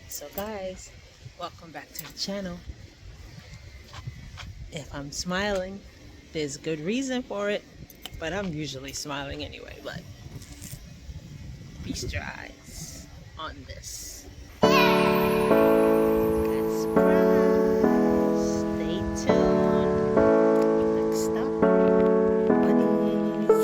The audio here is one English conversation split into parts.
So guys, welcome back to the channel. If I'm smiling, there's good reason for it, but I'm usually smiling anyway. But feast your eyes on this. Got a surprise. Stay tuned. Next up, bunnies.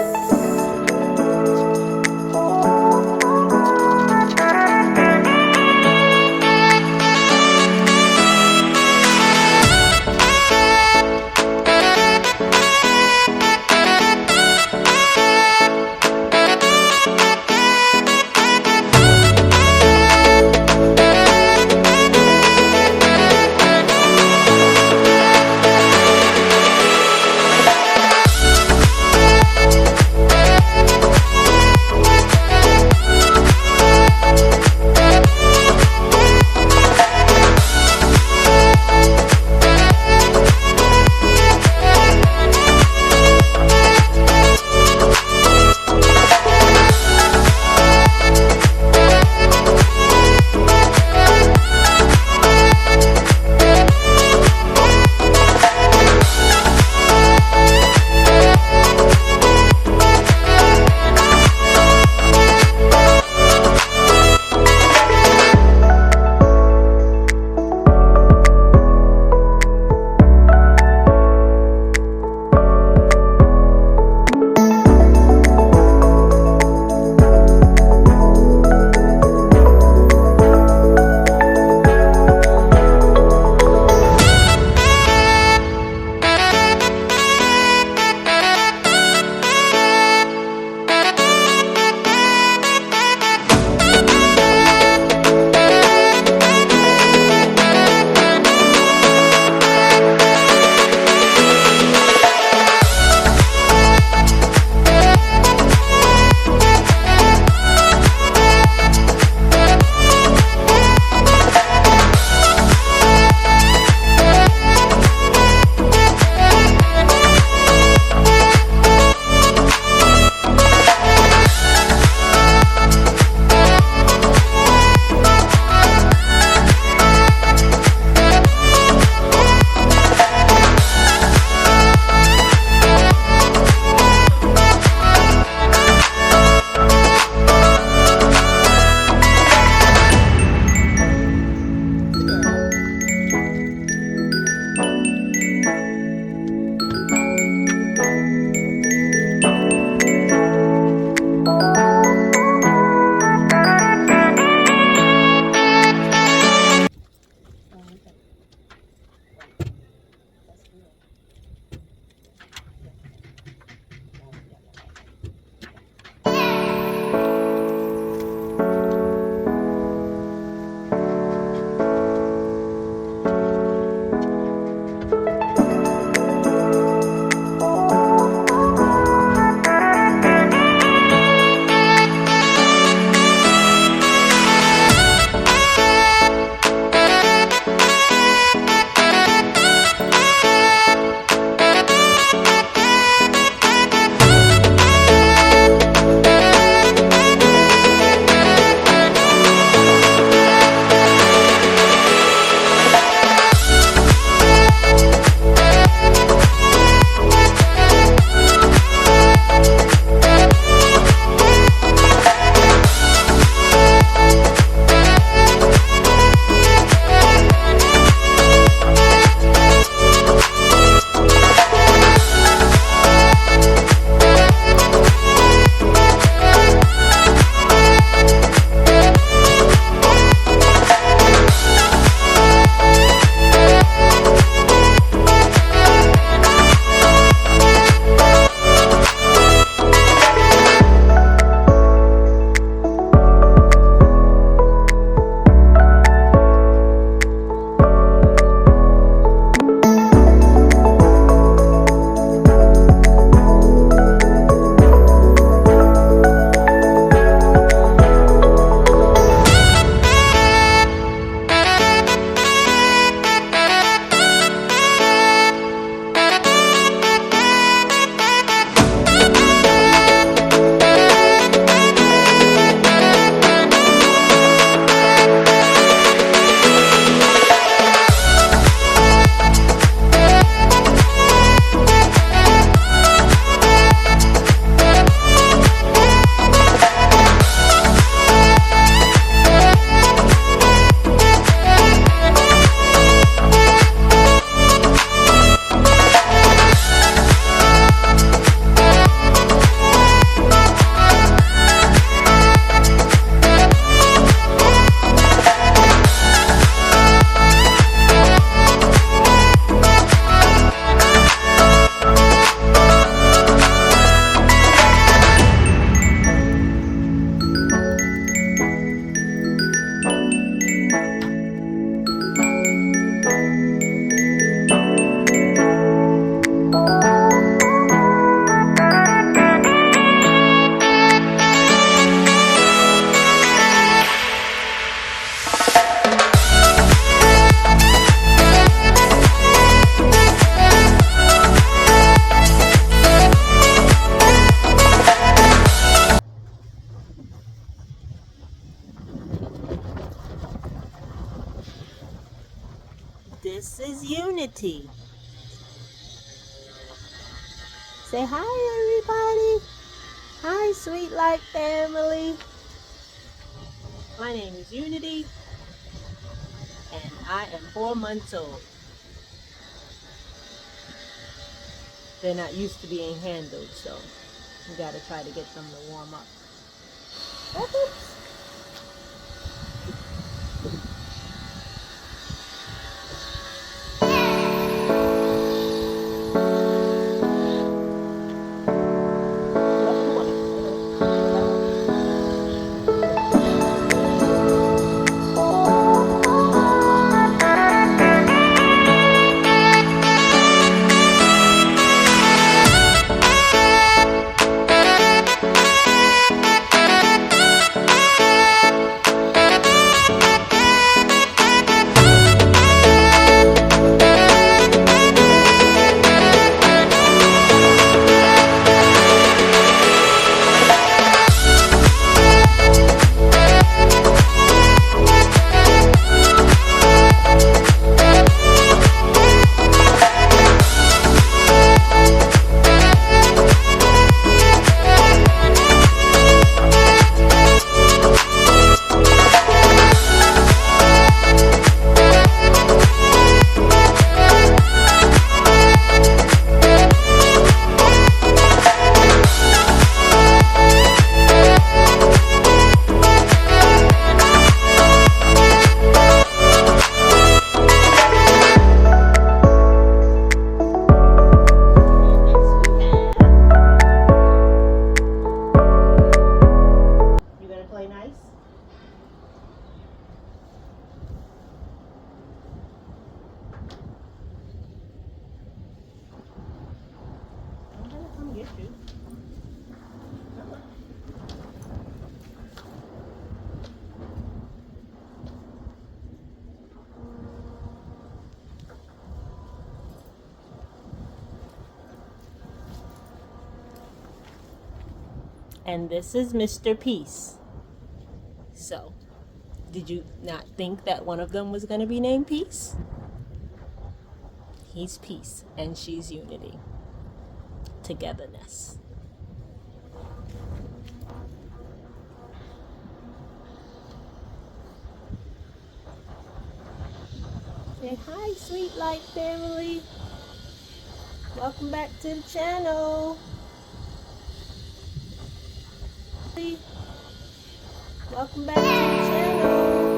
this is Unity. Say hi, everybody. Hi, Sweet Light family. My name is Unity, and I am 4 months old. They're not used to being handled, so we gotta try to get them to warm up. Oops. And this is Mr. Peace. So, did you not think that one of them was going to be named Peace? He's Peace, and she's Unity. Togetherness. Say hi, Sweet Light family. Welcome back to the channel. Welcome back to the channel.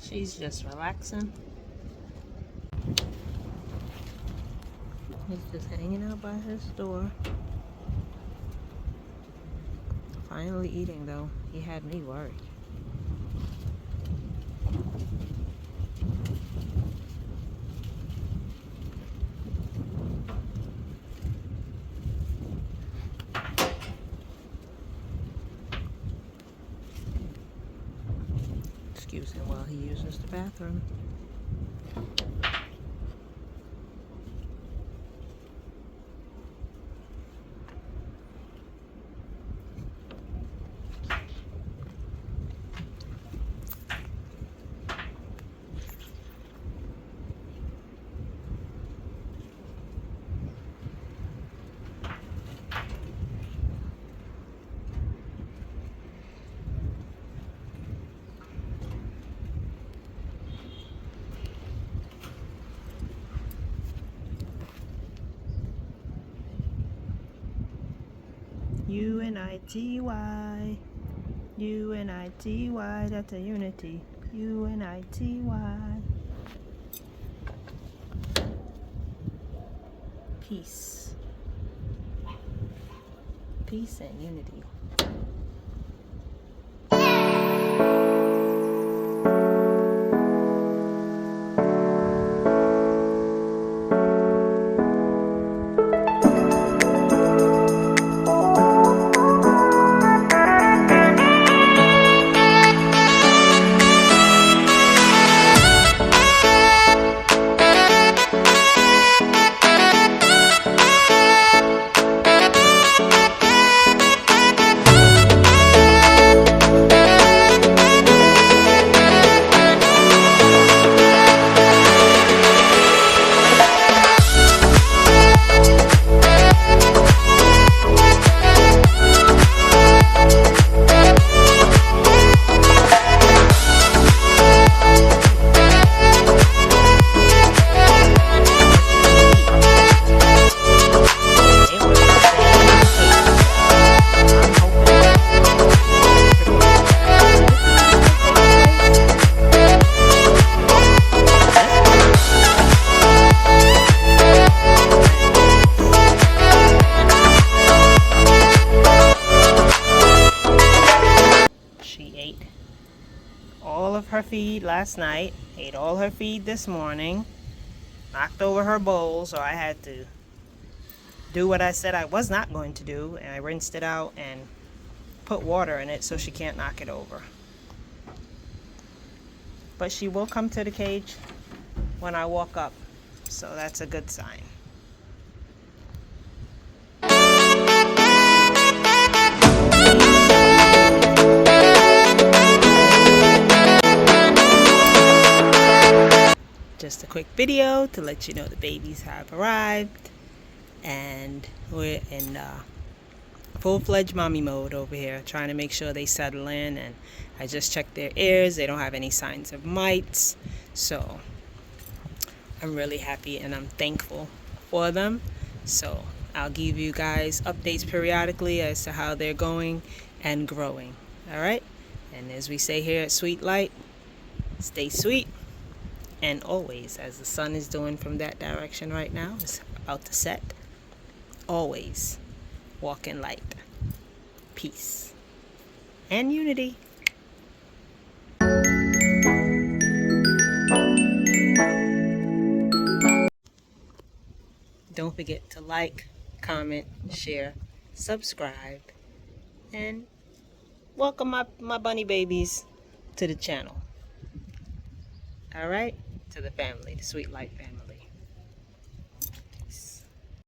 She's just relaxing. He's just hanging out by his door. Finally eating though. He had me worried. Excuse him while he uses the bathroom. U-N-I-T-Y. U-N-I-T-Y. That's a unity. U-N-I-T-Y. Peace. Peace and unity. All of her feed last night, ate all her feed this morning, knocked over her bowl, so I had to do what I said I was not going to do, and I rinsed it out and put water in it so she can't knock it over. But she will come to the cage when I walk up, so that's a good sign. Just a quick video to let you know the babies have arrived, and we're in full-fledged mommy mode over here, trying to make sure they settle in. And I just checked their ears. They don't have any signs of mites, so I'm really happy and I'm thankful for them. So I'll give you guys updates periodically as to how they're going and growing. All right, and as we say here at Sweet Light, stay sweet. And always, as the sun is doing from that direction right now, it's about to set, always walk in light, peace, and unity. Don't forget to like, comment, share, subscribe, and welcome my bunny babies to the channel. All right? To the family, the Sweet Light family.